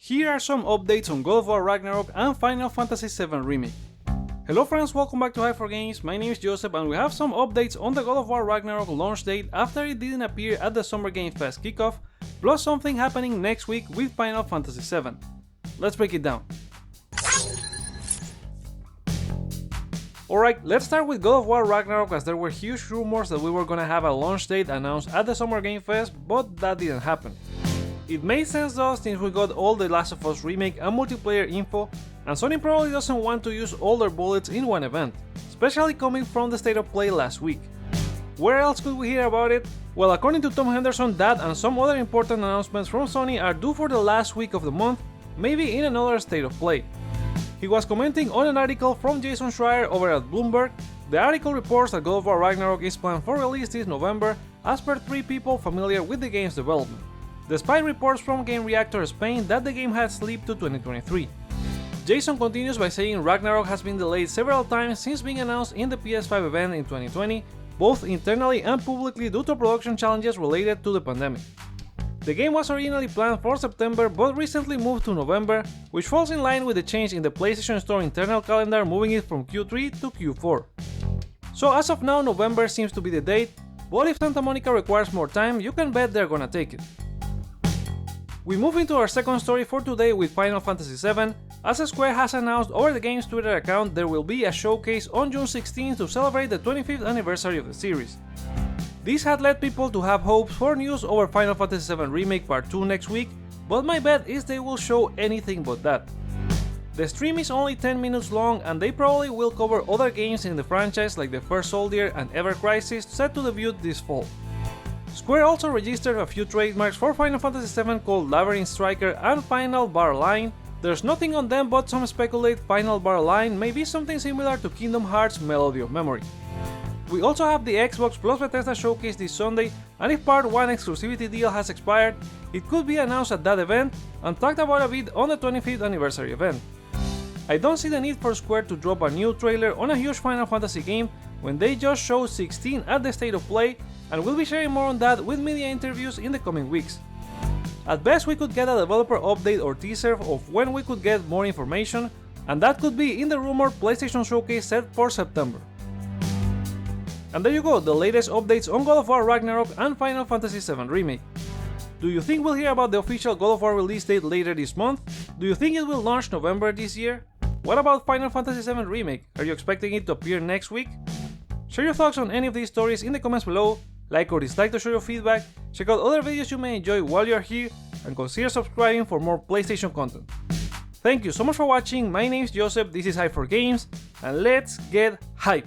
Here are some updates on God of War Ragnarok and Final Fantasy VII Remake. Hello friends, welcome back to Hypergames, my name is Joseph and we have some updates on the God of War Ragnarok launch date after it didn't appear at the Summer Game Fest kickoff, plus something happening next week with Final Fantasy VII. Let's break it down. Alright, let's start with God of War Ragnarok, as there were huge rumors that we were gonna have a launch date announced at the Summer Game Fest, but that didn't happen. It made sense though, since we got all the Last of Us remake and multiplayer info, and Sony probably doesn't want to use all their bullets in one event, especially coming from the state of play last week. Where else could we hear about it? Well, according to Tom Henderson, that and some other important announcements from Sony are due for the last week of the month, maybe in another state of play. He was commenting on an article from Jason Schreier over at Bloomberg. The article reports that God of War Ragnarok is planned for release this November, as per 3 people familiar with the game's development, despite reports from Game Reactor Spain that the game had slipped to 2023. Jason continues by saying Ragnarok has been delayed several times since being announced in the PS5 event in 2020, both internally and publicly due to production challenges related to the pandemic. The game was originally planned for September but recently moved to November, which falls in line with the change in the PlayStation Store internal calendar, moving it from Q3 to Q4. So as of now, November seems to be the date, but if Santa Monica requires more time, you can bet they're gonna take it. We move into our second story for today with Final Fantasy VII, as Square has announced over the game's Twitter account there will be a showcase on June 16th to celebrate the 25th anniversary of the series. This had led people to have hopes for news over Final Fantasy VII Remake Part 2 next week, but my bet is they will show anything but that. The stream is only 10 minutes long and they probably will cover other games in the franchise like the First Soldier and Ever Crisis set to debut this fall. Square also registered a few trademarks for Final Fantasy VII called Labyrinth Striker and Final Bar Line. There's nothing on them, but some speculate Final Bar Line may be something similar to Kingdom Hearts Melody of Memory. We also have the Xbox plus Bethesda showcase this Sunday, and if Part 1 exclusivity deal has expired, it could be announced at that event and talked about a bit on the 25th anniversary event. I don't see the need for Square to drop a new trailer on a huge Final Fantasy game when they just showed 16 at the State of Play, and we'll be sharing more on that with media interviews in the coming weeks. At best we could get a developer update or teaser of when we could get more information, and that could be in the rumored PlayStation showcase set for September. And there you go, the latest updates on God of War Ragnarok and Final Fantasy VII Remake. Do you think we'll hear about the official God of War release date later this month? Do you think it will launch November this year? What about Final Fantasy VII Remake? Are you expecting it to appear next week? Share your thoughts on any of these stories in the comments below, like or dislike to show your feedback, check out other videos you may enjoy while you're here, and consider subscribing for more PlayStation content. Thank you so much for watching, my name is Joseph, this is Hypergames, and let's get hype!